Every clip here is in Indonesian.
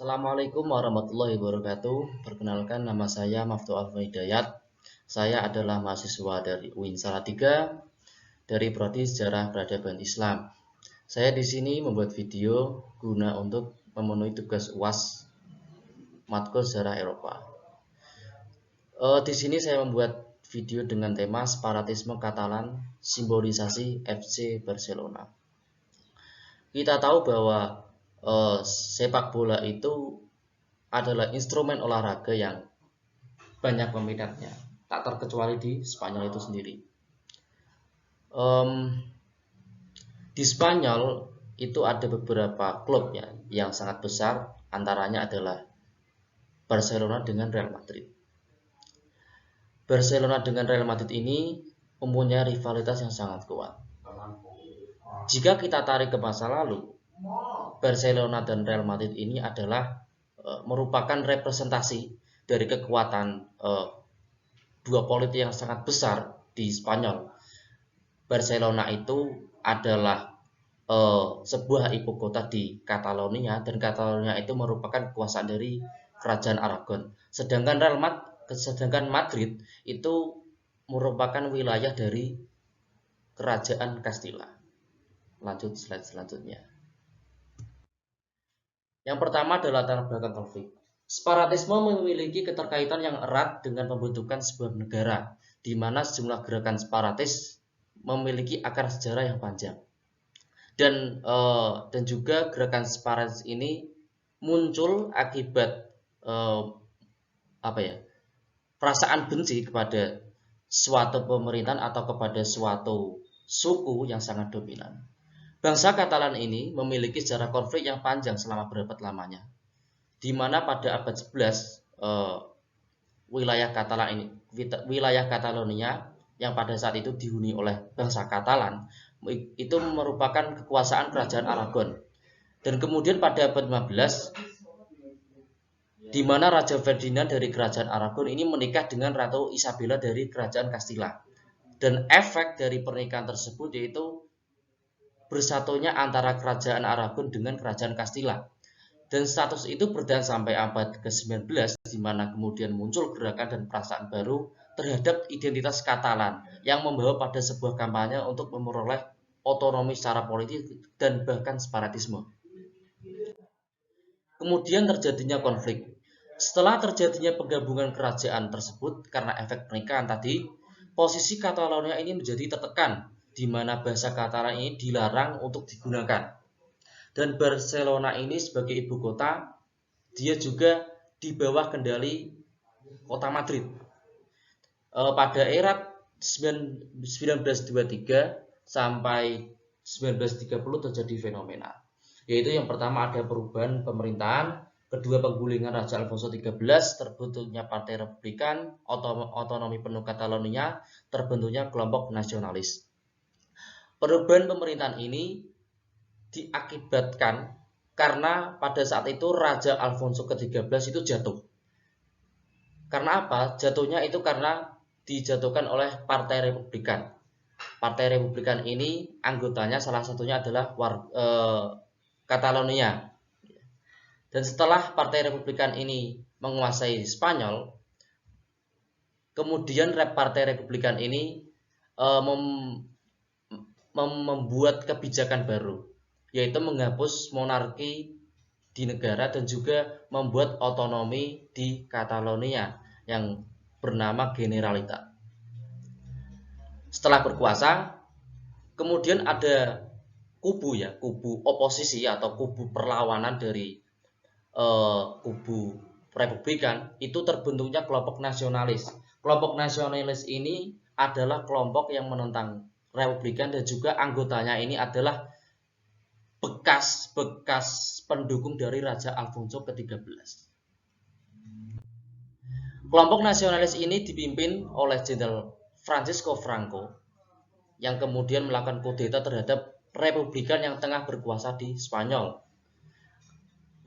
Assalamualaikum warahmatullahi wabarakatuh. Perkenalkan, nama saya Maftu Alfa Hidayat. Saya adalah mahasiswa dari UIN Salatiga dari Prodi Sejarah Peradaban Islam. Saya di sini membuat video guna untuk memenuhi tugas UAS matkul sejarah Eropa. Di sini saya membuat video dengan tema separatisme Katalan, simbolisasi FC Barcelona. Kita tahu bahwa sepak bola itu adalah instrumen olahraga yang banyak peminatnya, tak terkecuali di Spanyol itu sendiri. Di Spanyol itu ada beberapa klub ya, yang sangat besar, antaranya adalah Barcelona dengan Real Madrid. Barcelona dengan Real Madrid ini mempunyai rivalitas yang sangat kuat. Jika kita tarik ke masa lalu, Barcelona dan Real Madrid ini adalah merupakan representasi dari kekuatan dua politik yang sangat besar di Spanyol. Barcelona itu adalah sebuah ibu kota di Catalonia, dan Catalonia itu merupakan kekuasaan dari Kerajaan Aragon. Sedangkan Madrid itu merupakan wilayah dari Kerajaan Castilla. Lanjut slide selanjutnya. Yang pertama adalah latar belakang konflik. Separatisme memiliki keterkaitan yang erat dengan pembentukan sebuah negara, di mana sejumlah gerakan separatis memiliki akar sejarah yang panjang. Dan juga gerakan separatis ini muncul akibat perasaan benci kepada suatu pemerintahan atau kepada suatu suku yang sangat dominan. Bangsa Katalan ini memiliki sejarah konflik yang panjang selama berabad lamanya, di mana pada abad 11 wilayah Catalonia yang pada saat itu dihuni oleh bangsa Katalan itu merupakan kekuasaan Kerajaan Aragon. Dan kemudian pada abad 15, di mana Raja Ferdinand dari Kerajaan Aragon ini menikah dengan Ratu Isabella dari Kerajaan Castilla. Dan efek dari pernikahan tersebut yaitu bersatunya antara Kerajaan Aragon dengan Kerajaan Castilla. Dan status itu bertahan sampai abad ke-19, di mana kemudian muncul gerakan dan perasaan baru terhadap identitas Katalan yang membawa pada sebuah kampanye untuk memperoleh otonomi secara politik dan bahkan separatisme. Kemudian terjadinya konflik. Setelah terjadinya penggabungan kerajaan tersebut karena efek pernikahan tadi, posisi Catalonia ini menjadi tertekan, di mana bahasa Katalan ini dilarang untuk digunakan. Dan Barcelona ini sebagai ibu kota, dia juga di bawah kendali kota Madrid. Pada era 1923 sampai 1930 terjadi fenomena, yaitu yang pertama ada perubahan pemerintahan, kedua penggulingan Raja Alfonso XIII, terbentuknya Partai Republikan, otonomi penuh Catalonia, terbentuknya kelompok nasionalis. Perubahan pemerintahan ini diakibatkan karena pada saat itu Raja Alfonso XIII itu jatuh. Karena apa? Jatuhnya itu karena dijatuhkan oleh Partai Republikan. Partai Republikan ini anggotanya salah satunya adalah Catalonia. Dan setelah Partai Republikan ini menguasai Spanyol, kemudian Partai Republikan ini membuat kebijakan baru, yaitu menghapus monarki di negara dan juga membuat otonomi di Catalonia yang bernama Generalitat. Setelah berkuasa, kemudian ada kubu oposisi atau kubu perlawanan dari kubu Republikan, itu terbentuknya kelompok nasionalis. Kelompok nasionalis ini adalah kelompok yang menentang Republikan dan juga anggotanya ini adalah bekas pendukung dari Raja Alfonso ke-13. Kelompok nasionalis ini dipimpin oleh Jenderal Francisco Franco yang kemudian melakukan kudeta terhadap Republikan yang tengah berkuasa di Spanyol.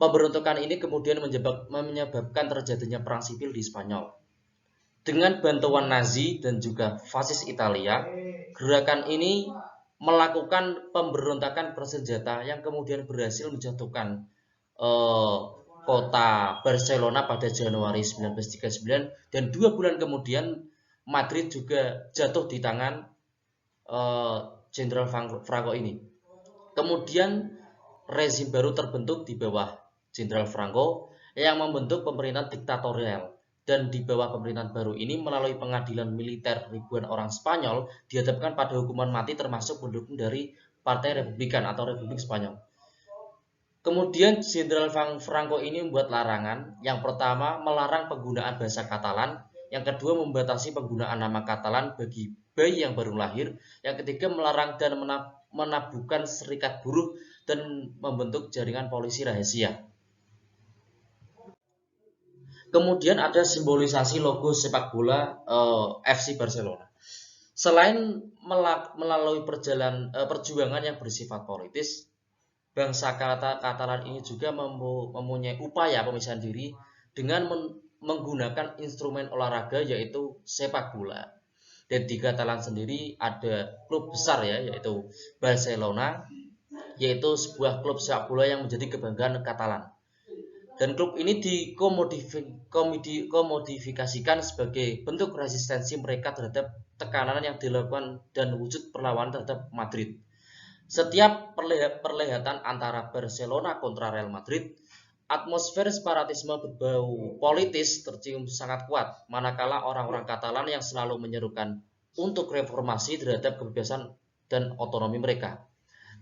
Pemberontakan ini kemudian menyebabkan terjadinya perang sipil di Spanyol. Dengan bantuan Nazi dan juga fasis Italia, gerakan ini melakukan pemberontakan bersenjata yang kemudian berhasil menjatuhkan kota Barcelona pada Januari 1939, dan 2 bulan kemudian Madrid juga jatuh di tangan Jenderal Franco ini. Kemudian rezim baru terbentuk di bawah Jenderal Franco yang membentuk pemerintahan diktatorial, dan di bawah pemerintahan baru ini melalui pengadilan militer ribuan orang Spanyol dihadapkan pada hukuman mati termasuk pendukung dari Partai Republikan atau Republik Spanyol. Kemudian Jenderal Franco ini membuat larangan. Yang pertama, melarang penggunaan bahasa Katalan. Yang kedua, membatasi penggunaan nama Katalan bagi bayi yang baru lahir. Yang ketiga, melarang dan menabuhkan serikat buruh dan membentuk jaringan polisi rahasia. Kemudian ada simbolisasi logo sepak bola FC Barcelona. Selain melalui perjuangan yang bersifat politis, bangsa Katalan ini juga mempunyai upaya pemisahan diri dengan menggunakan instrumen olahraga yaitu sepak bola. Dan di Katalan sendiri ada klub besar ya, yaitu Barcelona, yaitu sebuah klub sepak bola yang menjadi kebanggaan Katalan. Dan klub ini dikomodifikasikan sebagai bentuk resistensi mereka terhadap tekanan yang dilakukan dan wujud perlawanan terhadap Madrid. Setiap perlihatan antara Barcelona kontra Real Madrid, atmosfer separatisme berbau politis tercium sangat kuat, manakala orang-orang Katalan yang selalu menyerukan untuk reformasi terhadap kebebasan dan otonomi mereka.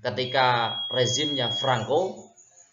Ketika rezimnya Franco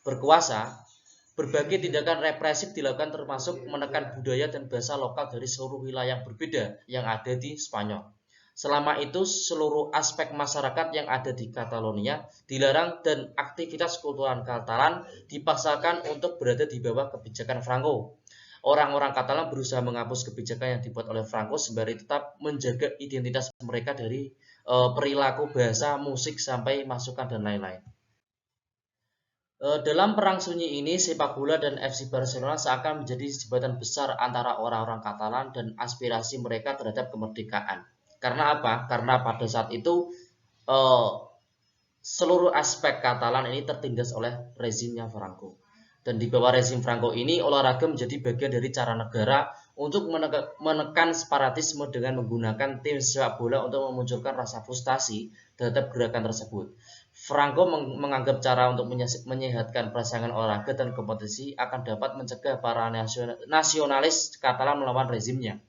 berkuasa, berbagai tindakan represif dilakukan termasuk menekan budaya dan bahasa lokal dari seluruh wilayah yang berbeda yang ada di Spanyol. Selama itu, seluruh aspek masyarakat yang ada di Catalonia dilarang dan aktivitas kultural Katalan dipaksakan untuk berada di bawah kebijakan Franco. Orang-orang Katalan berusaha menghapus kebijakan yang dibuat oleh Franco sembari tetap menjaga identitas mereka dari perilaku, bahasa, musik, sampai masukan dan lain-lain. Dalam perang sunyi ini, sepak bola dan FC Barcelona seakan menjadi jembatan besar antara orang-orang Katalan dan aspirasi mereka terhadap kemerdekaan. Karena apa? Karena pada saat itu seluruh aspek Katalan ini tertindas oleh rezimnya Franco. Dan di bawah rezim Franco ini, olahraga menjadi bagian dari cara negara untuk menekan separatisme dengan menggunakan tim sepak bola untuk memunculkan rasa frustasi terhadap gerakan tersebut. Franco menganggap cara untuk menyehatkan pasangan olahraga dan kompetisi akan dapat mencegah para nasionalis Katalan melawan rezimnya.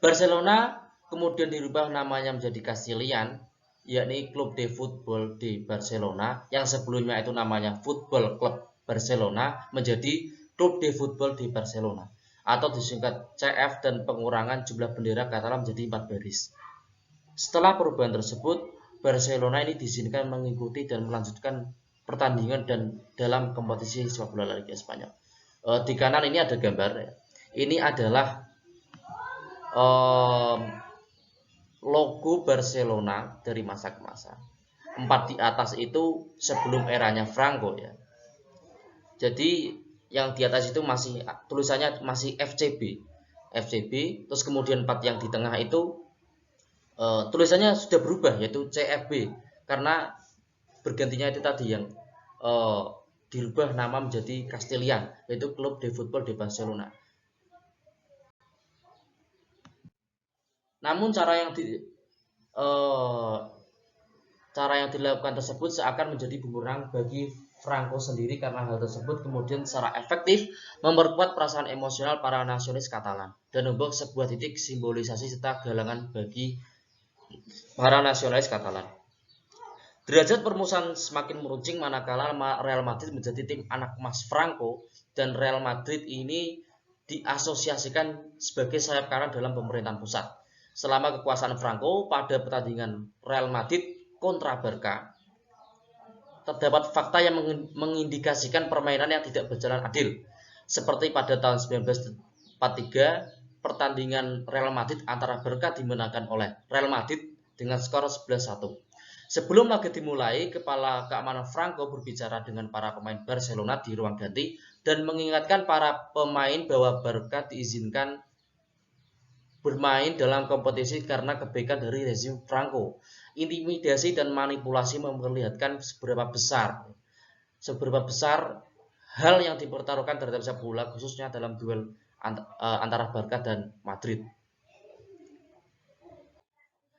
Barcelona kemudian dirubah namanya menjadi Castilian, yakni Club de Football de Barcelona, yang sebelumnya itu namanya Football Club Barcelona menjadi Club de Football de Barcelona, atau disingkat CF, dan pengurangan jumlah bendera Katalan menjadi 4 baris. Setelah perubahan tersebut, Barcelona ini diizinkan mengikuti dan melanjutkan pertandingan dan dalam kompetisi sepak bola Liga Spanyol. Di kanan ini ada gambar. Ini adalah logo Barcelona dari masa ke masa. 4 di atas itu sebelum eranya Franco ya. Jadi yang di atas itu masih tulisannya masih FCB. Terus kemudian 4 yang di tengah itu tulisannya sudah berubah yaitu CFB, karena bergantinya itu tadi yang dirubah nama menjadi Castilian, yaitu Club de Football de Barcelona. Namun cara yang dilakukan tersebut seakan menjadi bumerang bagi Franco sendiri, karena hal tersebut kemudian secara efektif memperkuat perasaan emosional para nasionalis Katalan dan membuat sebuah titik simbolisasi serta galangan bagi para nasionalis Katalan. Derajat permusuhan semakin meruncing manakala Real Madrid menjadi tim anak emas Franco, dan Real Madrid ini diasosiasikan sebagai sayap kanan dalam pemerintahan pusat. Selama kekuasaan Franco, pada pertandingan Real Madrid kontra Barca, terdapat fakta yang mengindikasikan permainan yang tidak berjalan adil. Seperti pada tahun 1943, pertandingan Real Madrid antara Barca dimenangkan oleh Real Madrid dengan skor 11-1. Sebelum laga dimulai, kepala keamanan Franco berbicara dengan para pemain Barcelona di ruang ganti dan mengingatkan para pemain bahwa Barca diizinkan bermain dalam kompetisi karena kebaikan dari rezim Franco. Intimidasi dan manipulasi memperlihatkan seberapa besar hal yang dipertaruhkan terhadap sepak bola, khususnya dalam duel antara Barca dan Madrid.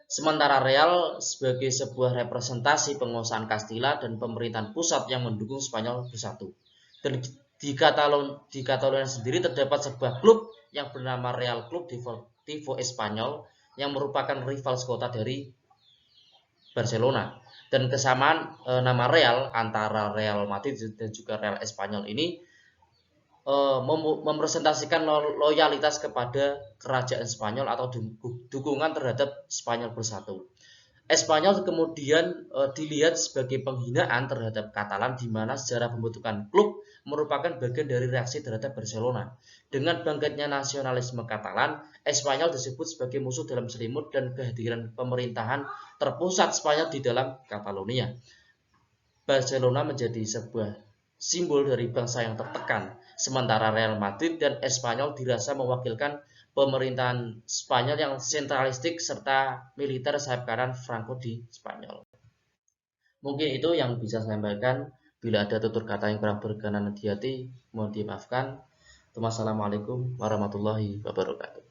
Sementara Real sebagai sebuah representasi penguasaan Castilla dan pemerintahan pusat yang mendukung Spanyol bersatu. Dan di Catalonia sendiri terdapat sebuah klub yang bernama Real Club Deportivo Espanyol yang merupakan rival sekota dari Barcelona. Dan kesamaan nama Real antara Real Madrid dan juga Real Espanyol ini merepresentasikan loyalitas kepada kerajaan Spanyol atau dukungan terhadap Spanyol bersatu. Espanyol kemudian dilihat sebagai penghinaan terhadap Katalan, di mana sejarah pembentukan klub merupakan bagian dari reaksi terhadap Barcelona. Dengan bangkitnya nasionalisme Katalan, Espanyol disebut sebagai musuh dalam selimut dan kehadiran pemerintahan terpusat Spanyol di dalam Catalonia. Barcelona menjadi sebuah simbol dari bangsa yang tertekan, sementara Real Madrid dan Espanyol dirasa mewakilkan pemerintahan Spanyol yang sentralistik serta militer sayap kanan Franco di Spanyol. Mungkin itu yang bisa saya sampaikan. Bila ada tutur kata yang kurang berkenan di hati, mohon dimaafkan. Wassalamualaikum warahmatullahi wabarakatuh.